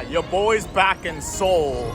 Your boy's back in Seoul.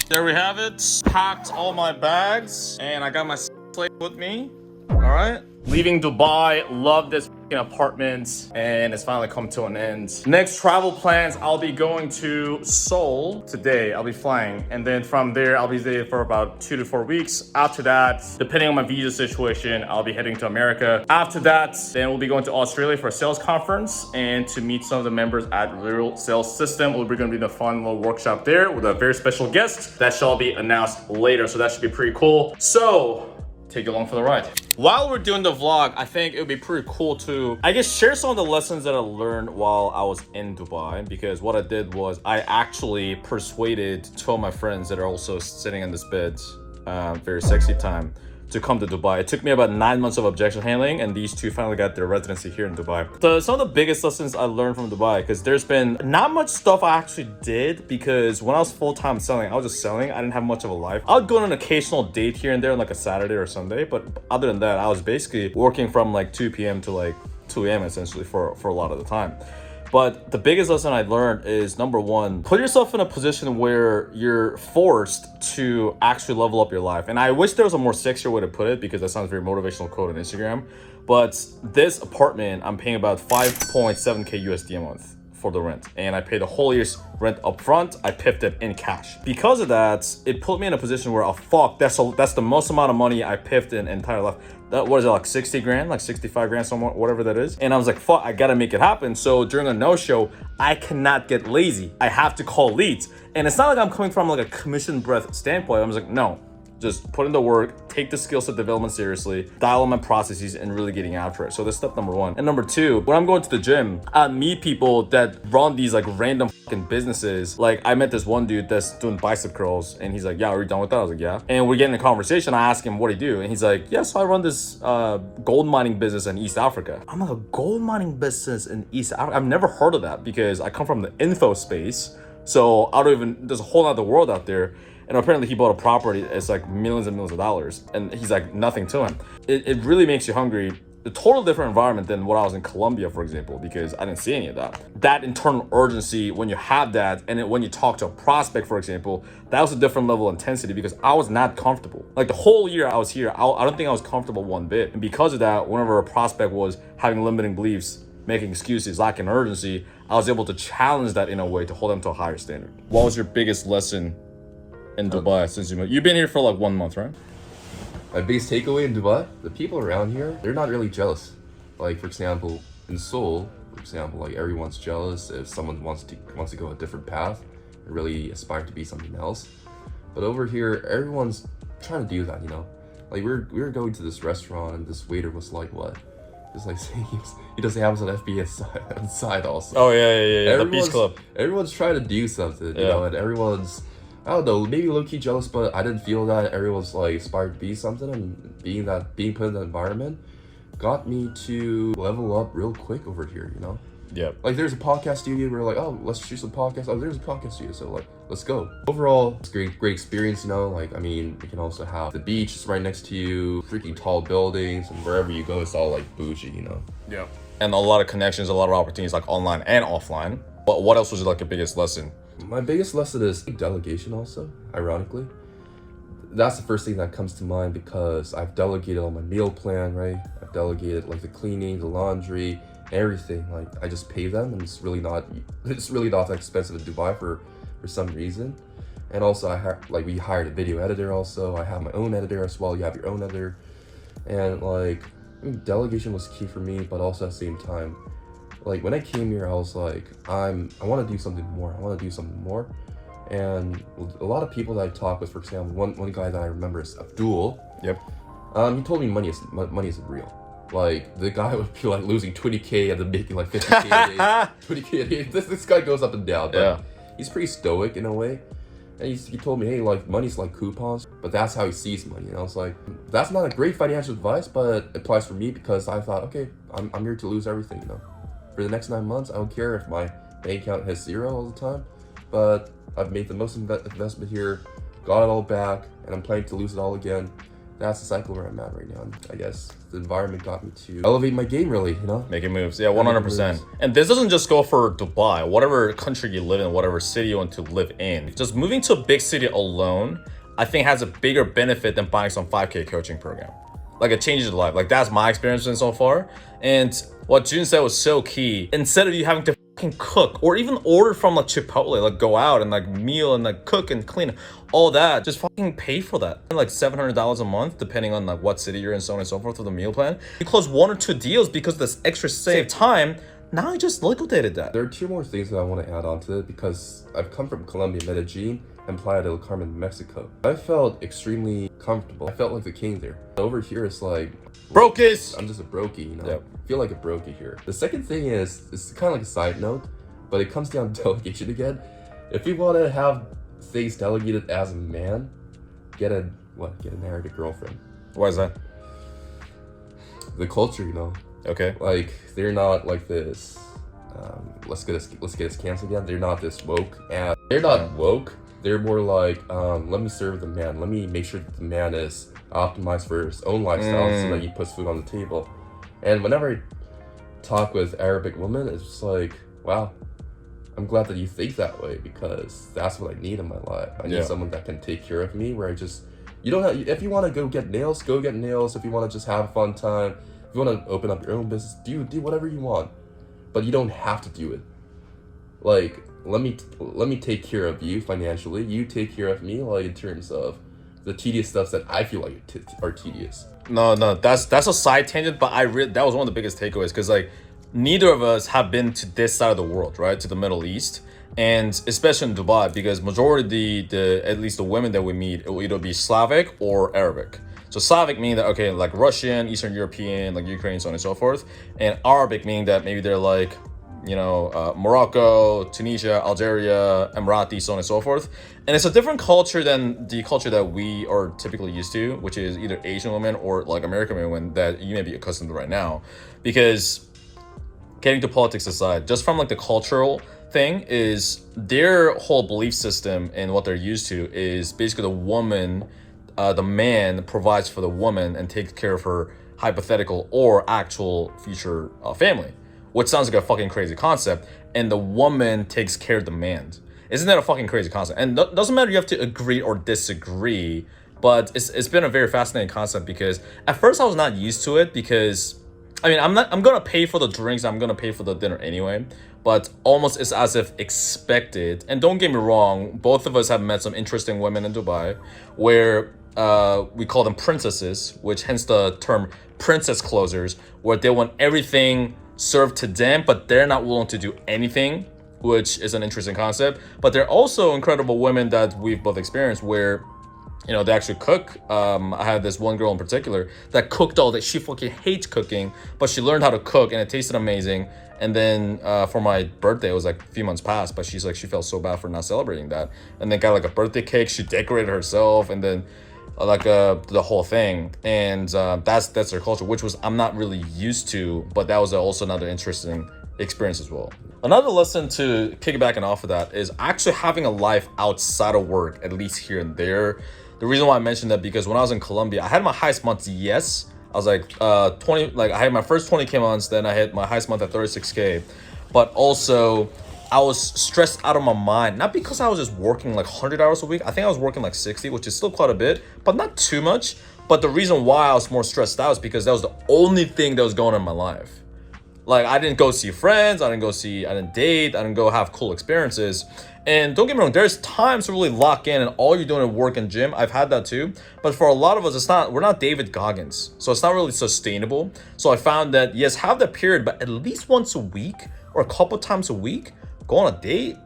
There we have it. Packed all my bags and I got my slate with me. All right. Leaving Dubai. Love this apartment and it's finally come to an end. Next travel plans, I'll be going to Seoul today. I'll be flying and then from there I'll be there for about 2 to 4 weeks. After that, depending on my visa situation, I'll be heading to America. After that, then we'll be going to Australia for a sales conference and to meet some of the members at Real Sales System. We're going to be in a fun little workshop there with a very special guest that shall be announced later, so that should be pretty cool. So take you along for the ride. While we're doing the vlog, I think it would be pretty cool to, I guess, share some of the lessons that I learned while I was in Dubai. Because what I did was I actually persuaded 2 of my friends that are also sitting in this bed, very sexy time, to come to Dubai. It took me about 9 months of objection handling and these 2 finally got their residency here in Dubai. So some of the biggest lessons I learned from Dubai, because there's been not much stuff I actually did, because when I was full-time selling, I was just selling. I didn't have much of a life. I would go on an occasional date here and there on like a Saturday or Sunday, but other than that, I was basically working from like 2 p.m. to like 2 a.m. essentially for a lot of the time. But the biggest lesson I learned is, number one, put yourself in a position where you're forced to actually level up your life. And I wish there was a more sexier way to put it, because that sounds very motivational quote on Instagram. But this apartment, I'm paying about 5.7K USD a month for the rent. And I paid the whole year's rent up front. I pipped it in cash. Because of that, it put me in a position where, oh fuck, that's the most amount of money I pipped in entire life. That, what is it, like 60 grand, like 65 grand, somewhat, whatever that is. And I was like, fuck, I gotta make it happen. So during a no-show, I cannot get lazy. I have to call leads. And it's not like I'm coming from like a commission breath standpoint. I was like, no, just put in the work, take the skill set development seriously, dial in my processes and really getting after it. So that's step number 1. And number 2, when I'm going to the gym, I meet people that run these like random fucking businesses. Like I met this one dude that's doing bicep curls and he's like, yeah, are you done with that? I was like, yeah. And we're getting a conversation. I ask him, what do you do? And he's like, yeah, so I run this gold mining business in East Africa. I'm like, a gold mining business in East Africa? I've never heard of that because I come from the info space. So I don't even, there's a whole other world out there. And apparently he bought a property that's like millions and millions of dollars. And he's like, nothing to him. It really makes you hungry. A total different environment than what I was in Colombia, for example, because I didn't see any of that. That internal urgency, when you have that, and then when you talk to a prospect, for example, that was a different level of intensity because I was not comfortable. Like the whole year I was here, I don't think I was comfortable one bit. And because of that, whenever a prospect was having limiting beliefs, making excuses, lacking urgency, I was able to challenge that in a way to hold them to a higher standard. What was your biggest lesson in Dubai since you've been here for like 1 month, right? My biggest takeaway in Dubai, the people around here, they're not really jealous. Like for example, in Seoul, for example, like everyone's jealous if someone wants to go a different path and really aspire to be something else. But over here, everyone's trying to do that, you know? Like we were going to this restaurant and this waiter was like, what? Just like saying he doesn't have an FBS inside also. Oh yeah, the Beach Club. Everyone's trying to do something, you know, and everyone's, I don't know, maybe low-key jealous, but I didn't feel that. Everyone's like inspired to be something, and being put in that environment got me to level up real quick over here, you know? Yeah. Like there's a podcast studio, we're like, oh, let's shoot some podcasts. Oh, there's a podcast studio, so like, let's go. Overall, it's great experience, you know? Like, I mean, you can also have the beach right next to you, freaking tall buildings, and wherever you go, it's all like bougie, you know? Yeah. And a lot of connections, a lot of opportunities, like online and offline. But what else was like your biggest lesson? My biggest lesson is delegation also, ironically. That's the first thing that comes to mind because I've delegated all my meal plan, right? I've delegated like the cleaning, the laundry, everything. Like I just pay them and it's really not that expensive in Dubai for some reason. And also we hired a video editor also. I have my own editor as well. You have your own editor. And like, I mean, delegation was key for me, but also at the same time, like when I came here, I was like, I want to do something more. And a lot of people that I talk with, for example, one guy that I remember is Abdul. Yep. He told me money isn't real. Like the guy would be like losing 20K and then making like 50K a day, 20K a day. This guy goes up and down, but he's pretty stoic in a way. And he told me, hey, like money's like coupons, but that's how he sees money. And I was like, that's not a great financial advice, but it applies for me because I thought, okay, I'm here to lose everything, you know. For the next 9 months, I don't care if my bank account has 0 all the time, but I've made the most investment here, got it all back, and I'm planning to lose it all again. That's the cycle where I'm at right now. And I guess the environment got me to elevate my game, really, you know? Making moves. Yeah, 100%. And this doesn't just go for Dubai, whatever country you live in, whatever city you want to live in. Just moving to a big city alone, I think has a bigger benefit than buying some 5K coaching program. Like, it changes your life. Like, that's my experience so far. And what Jun said was so key. Instead of you having to fucking cook or even order from like Chipotle, like go out and like meal and like cook and clean, all that, just fucking pay for that. Like $700 a month, depending on like what city you're in, so on and so forth with the meal plan. You close 1 or 2 deals because this extra save time. Now I just liquidated that. There are 2 more things that I want to add on to it because I've come from Colombia, Medellin, and Playa del Carmen, Mexico. I felt extremely comfortable. I felt like the king there. Over here, it's like... Brokies! I'm just a brokey, you know? Yep. I feel like a brokey here. The second thing is, it's kind of like a side note, but it comes down to delegation again. If you want to have things delegated as a man, get an Arabic girlfriend. Why is that? The culture, you know? Okay. Like, they're not like this... let's get us canceled again. They're not this woke, and they're not woke. They're more like, let me serve the man. Let me make sure that the man is optimized for his own lifestyle so that he puts food on the table. And whenever I talk with Arabic women, it's just like, wow, I'm glad that you think that way because that's what I need in my life. I need someone that can take care of me where I just, you don't have, if you want to go get nails, go get nails. If you want to just have a fun time, if you want to open up your own business, do whatever you want. But you don't have to do it. Like, let me take care of you financially. You take care of me, like in terms of the tedious stuff that I feel like are tedious. No, that's a side tangent, but that was one of the biggest takeaways because like neither of us have been to this side of the world, right? To the Middle East, and especially in Dubai, because majority the at least the women that we meet, it will either be Slavic or Arabic. So Slavic meaning that, okay, like Russian, Eastern European, like Ukraine, so on and so forth. And Arabic meaning that maybe they're like, you know, Morocco, Tunisia, Algeria, Emirati, so on and so forth. And it's a different culture than the culture that we are typically used to, which is either Asian women or like American women that you may be accustomed to right now. Because getting to politics aside, just from like the cultural thing is their whole belief system and what they're used to is basically the woman, the man provides for the woman and takes care of her hypothetical or actual future family, which sounds like a fucking crazy concept, and the woman takes care of the man. Isn't that a fucking crazy concept? And doesn't matter you have to agree or disagree, but it's been a very fascinating concept because at first I was not used to it because, I mean, I'm gonna pay for the drinks, I'm gonna pay for the dinner anyway, but almost it's as if expected. And don't get me wrong, both of us have met some interesting women in Dubai where we call them princesses, which hence the term princess closers, where they want everything served to them, but they're not willing to do anything, which is an interesting concept. But they're also incredible women that we've both experienced where, you know, they actually cook. I had this one girl in particular that cooked all day. She fucking hates cooking, but she learned how to cook and it tasted amazing. And then for my birthday, it was like a few months past, but she's like, she felt so bad for not celebrating that. And then got like a birthday cake. She decorated herself and then like the whole thing. And that's their culture, which was I'm not really used to, but that was also another interesting experience as well. Another lesson to piggybacking off of that is actually having a life outside of work, at least here and there. The reason why I mentioned that because when I was in Colombia, I had my highest months, yes. I was like 20, like I had my first 20K months, then I hit my highest month at 36K. But also I was stressed out of my mind, not because I was just working like 100 hours a week. I think I was working like 60, which is still quite a bit, but not too much. But the reason why I was more stressed out is because that was the only thing that was going on in my life. Like I didn't go see friends, I didn't date, I didn't go have cool experiences. And don't get me wrong, there's times to really lock in and all you're doing is work and gym. I've had that too. But for a lot of us, we're not David Goggins. So it's not really sustainable. So I found that, yes, have that period, but at least once a week or a couple times a week, go on a date,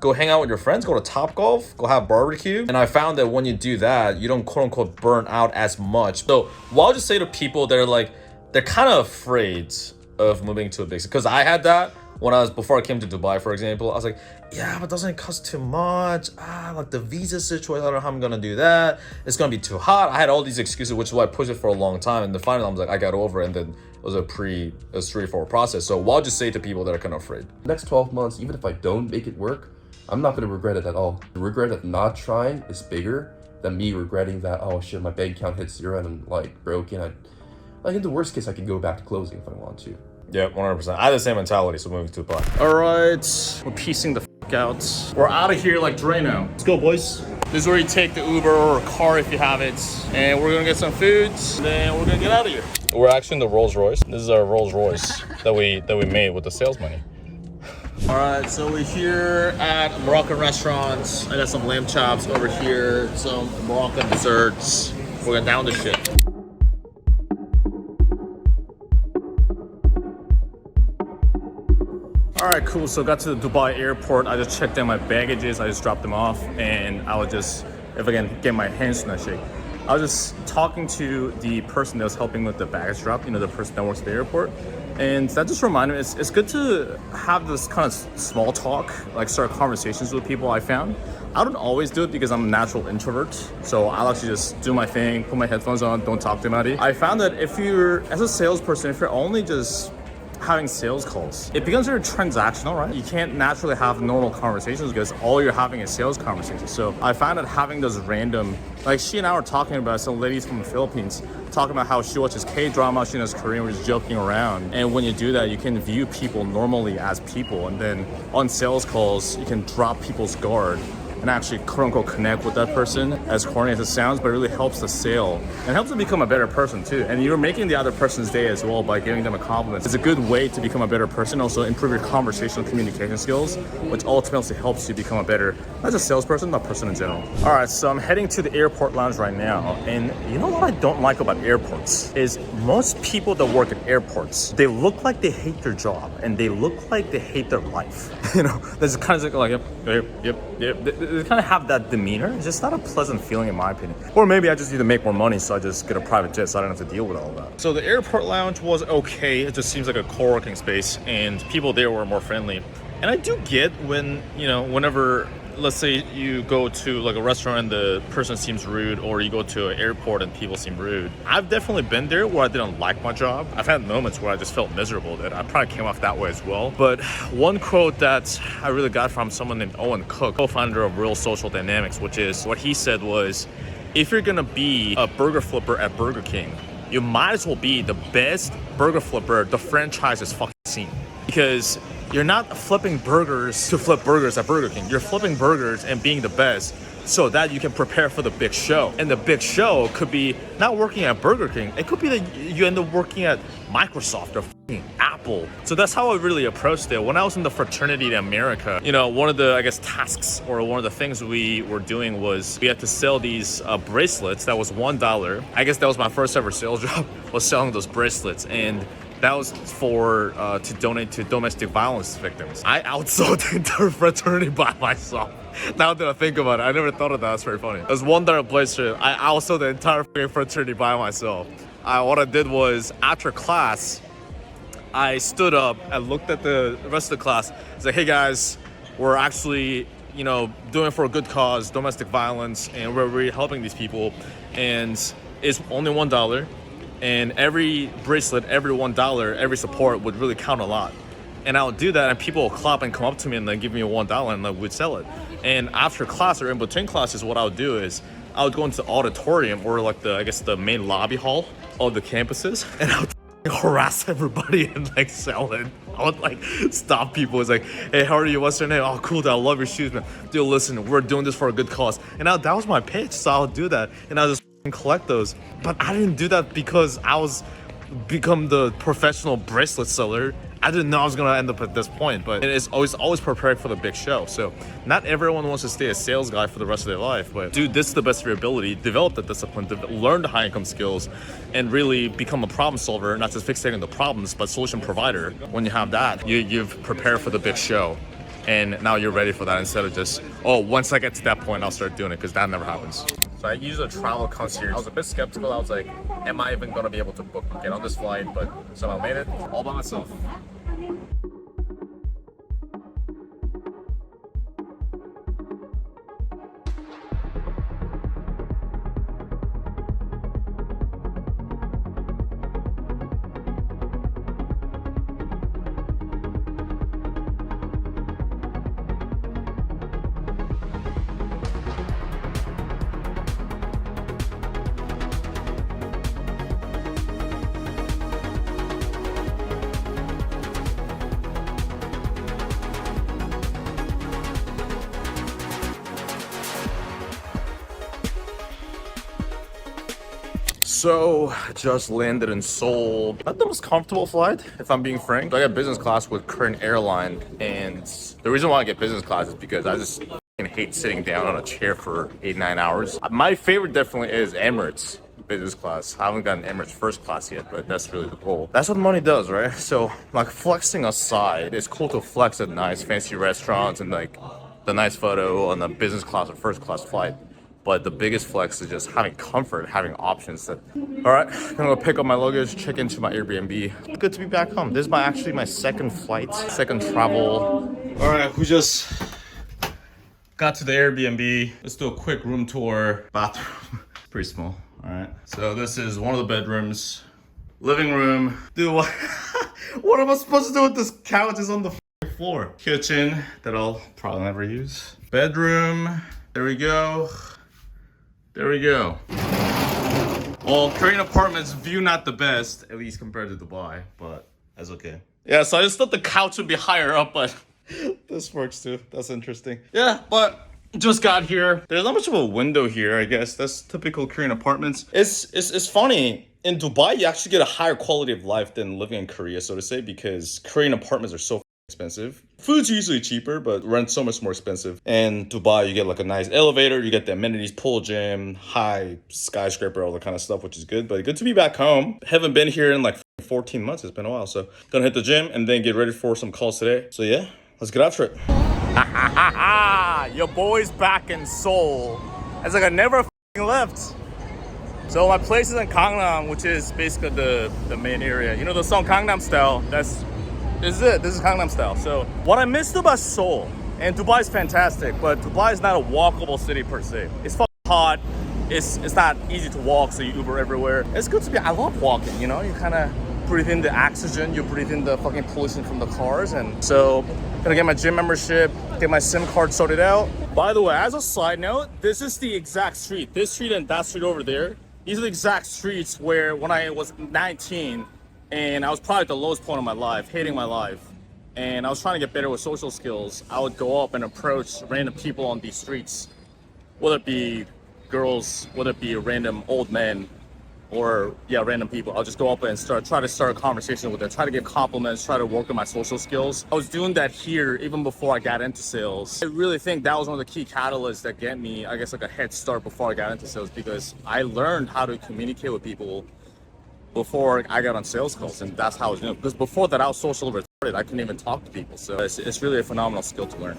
go hang out with your friends, go to Topgolf, go have barbecue. And I found that when you do that, you don't quote unquote burn out as much. So what I'll just say to people that are like, they're kind of afraid of moving to a big city, because I had that before I came to Dubai, for example. I was like, yeah, but doesn't it cost too much? Like the visa situation, I don't know how I'm gonna do that. It's gonna be too hot. I had all these excuses, which is why I pushed it for a long time. And then finally I was like, I got over it, and then it was a straightforward process. So what I'll just say to people that are kind of afraid. Next 12 months, even if I don't make it work, I'm not gonna regret it at all. The regret of not trying is bigger than me regretting that, oh shit, my bank account hit 0 and I'm like broken. Like in the worst case, I could go back to closing if I want to. Yeah, 100%. I have the same mentality, so moving to Dubai. All right, we're piecing the f out. We're out of here like Drano. Let's go, boys. This is where you take the Uber or a car if you have it. And we're gonna get some food, then we're gonna get out of here. We're actually in the Rolls Royce. This is our Rolls Royce that we made with the sales money. All right, so we're here at a Moroccan restaurant. I got some lamb chops over here, some Moroccan desserts. We're gonna down the shit. All right, cool. So got to the Dubai airport. I just checked in my baggages. I just dropped them off, and I was just, if I can get my hands in that shake. I was just talking to the person that was helping with the baggage drop, you know, the person that works at the airport. And that just reminded me, it's good to have this kind of small talk, like start conversations with people I found. I don't always do it because I'm a natural introvert. So I'll actually just do my thing, put my headphones on, don't talk to anybody. I found that if you're, as a salesperson, if you're only just having sales calls, it becomes very transactional, right? You can't naturally have normal conversations because all you're having is sales conversations. So I found that having those random, like she and I were talking about some ladies from the Philippines, talking about how she watches K-drama, she knows Korean, we're just joking around. And when you do that, you can view people normally as people. And then on sales calls, you can drop people's guard and actually quote unquote connect with that person, as corny as it sounds, but it really helps the sale and helps them become a better person too. And you're making the other person's day as well by giving them a compliment. It's a good way to become a better person, also improve your conversational communication skills, which ultimately helps you become a better, not just salesperson, but person in general. All right, so I'm heading to the airport lounge right now. And you know what I don't like about airports is most people that work at airports, they look like they hate their job and they look like they hate their life. You know, there's kind of like, yep. They kind of have that demeanor. It's just not a pleasant feeling in my opinion. Or maybe I just need to make more money, so I just get a private jet so I don't have to deal with all that. So the airport lounge was okay. It just seems like a co-working space and people there were more friendly. And I do get when, you know, whenever, let's say you go to like a restaurant and the person seems rude, or you go to an airport and people seem rude. I've definitely been there where I didn't like my job. I've had moments where I just felt miserable, that I probably came off that way as well. But one quote that I really got from someone named Owen Cook, co-founder of Real Social Dynamics, which is what he said was, if you're gonna be a burger flipper at Burger King, you might as well be the best burger flipper the franchise has fucking seen. Because you're not flipping burgers to flip burgers at Burger King. You're flipping burgers and being the best so that you can prepare for the big show. And the big show could be not working at Burger King. It could be that you end up working at Microsoft or fucking Apple. So that's how I really approached it. When I was in the fraternity in America, you know, one of the, I guess, tasks or one of the things we were doing was we had to sell these bracelets. That was $1. I guess that was my first ever sales job, was selling those bracelets. And that was for to donate to domestic violence victims. I outsold the entire fraternity by myself. Now that I think about it, I never thought of that. That's very funny. It was $1 bracelet. I outsold the entire fraternity by myself. What I did was, after class, I stood up and looked at the rest of the class. I was like, hey guys, we're actually, you know, doing it for a good cause, domestic violence, and we're really helping these people. And it's only $1. And every bracelet, every $1, every support would really count a lot. And I would do that, and people would clap and come up to me and then give me a $1, and I would sell it. And after class or in between classes, what I would do is I would go into the auditorium, or like the, I guess, the main lobby hall of the campuses, and I would harass everybody and like sell it. I would like stop people. It's like, hey, how are you? What's your name? Oh, cool. I love your shoes, man. Dude, listen, we're doing this for a good cause. And that was my pitch. So I would do that, and I would just collect those. But I didn't do that because I was become the professional bracelet seller. I didn't know I was gonna end up at this point, but it's always prepared for the big show. So not everyone wants to stay a sales guy for the rest of their life, but do this to the best of your ability, develop the discipline, learn the high income skills, and really become a problem solver, not just fixating the problems, but solution provider. When you have that, you've prepared for the big show. And now you're ready for that, instead of just, oh, once I get to that point, I'll start doing it, because that never happens. So I used a travel concierge. I was a bit skeptical. I was like, am I even going to be able to get on this flight? But somehow made it all by myself. So, I just landed in Seoul. Not the most comfortable flight, if I'm being frank. I got business class with Korean Airline, and the reason why I get business class is because I just hate sitting down on a chair for 8-9 hours. My favorite definitely is Emirates business class. I haven't gotten Emirates first class yet, but that's really the goal. That's what money does, right? So, like, flexing aside, it's cool to flex at nice fancy restaurants and like the nice photo on the business class or first class flight. But the biggest flex is just having comfort, having options. All right, I'm gonna go pick up my luggage, check into my Airbnb. Good to be back home. This is actually my second flight, second travel. All right, we just got to the Airbnb. Let's do a quick room tour. Bathroom, pretty small. All right, so this is one of the bedrooms. Living room. Dude, what am I supposed to do with this couch? It's on the floor. Kitchen that I'll probably never use. Bedroom. There we go. There we go. Well, Korean apartments view not the best, at least compared to Dubai, but that's okay. Yeah, so I just thought the couch would be higher up, but this works too. That's interesting. Yeah, but just got here. There's not much of a window here, I guess. That's typical Korean apartments. It's funny. In Dubai, you actually get a higher quality of life than living in Korea, so to say, because Korean apartments are so expensive. Food's usually cheaper, but rent's so much more expensive. And Dubai, you get like a nice elevator, you get the amenities, pool gym, high skyscraper, all that kind of stuff, which is good. But good to be back home. Haven't been here in like 14 months. It's been a while. So gonna hit the gym and then get ready for some calls today. So yeah, let's get after it. Your boy's back in Seoul. It's like I never left. So my place is in Gangnam, which is basically the main area. You know the song Gangnam Style? This is it. This is Gangnam Style. So what I missed about Seoul, and Dubai is fantastic, but Dubai is not a walkable city per se. It's fucking hot. It's not easy to walk, so you Uber everywhere. It's good to be. I love walking. You know, you kind of breathe in the oxygen, you breathe in the fucking pollution from the cars, and so gonna get my gym membership, get my SIM card sorted out. By the way, as a side note, this is the exact street. This street and that street over there. These are the exact streets where when I was 19. And I was probably at the lowest point of my life, hating my life. And I was trying to get better with social skills. I would go up and approach random people on these streets, whether it be girls, whether it be random old men, or random people. I'll just go up and try to start a conversation with them, try to give compliments, try to work on my social skills. I was doing that here even before I got into sales. I really think that was one of the key catalysts that get me, I guess, like a head start before I got into sales, because I learned how to communicate with people before I got on sales calls, and that's how I was doing it. Because before that, I was socially retarded. I couldn't even talk to people. So it's really a phenomenal skill to learn.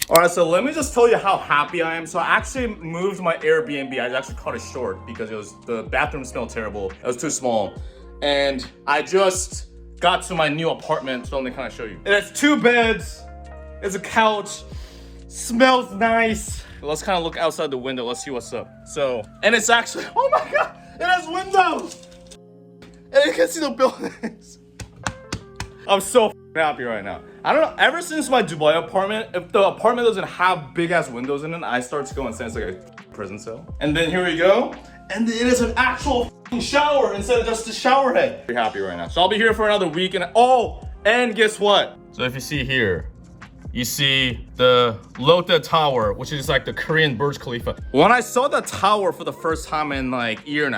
All right, so let me just tell you how happy I am. So I actually moved my Airbnb. I actually cut it short because the bathroom smelled terrible. It was too small. And I just got to my new apartment, so let me kind of show you. It has 2 beds, it's a couch, smells nice. Let's kind of look outside the window, let's see what's up. So, and it's actually, oh my God, it has windows. And you can see the buildings. I'm so happy right now. I don't know, ever since my Dubai apartment, if the apartment doesn't have big ass windows in it, I start to go insane. It's like a prison cell. And then here we go. And it is an actual shower instead of just a shower head. Pretty happy right now. So I'll be here for another week and guess what? So if you see here, you see the Lotte Tower, which is like the Korean Burj Khalifa. When I saw the tower for the first time in like 1.5 years,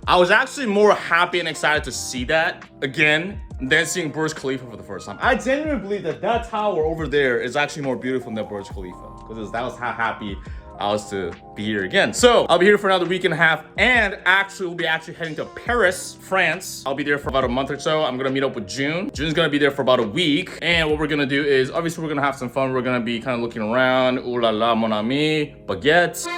I was actually more happy and excited to see that again than seeing Burj Khalifa for the first time. I genuinely believe that tower over there is actually more beautiful than Burj Khalifa, because that was how happy I was to be here again. So I'll be here for another 1.5 weeks, and actually we'll be heading to Paris, France. I'll be there for about a month or so. I'm gonna meet up with June. June's gonna be there for about a week. And what we're gonna do is, obviously we're gonna have some fun. We're gonna be kind of looking around. Ooh la la, mon ami, baguettes.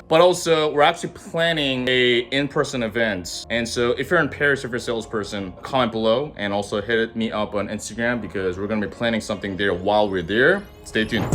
But also, we're actually planning a in-person event. And so if you're in Paris, if you're a salesperson, comment below and also hit me up on Instagram, because we're gonna be planning something there while we're there. Stay tuned.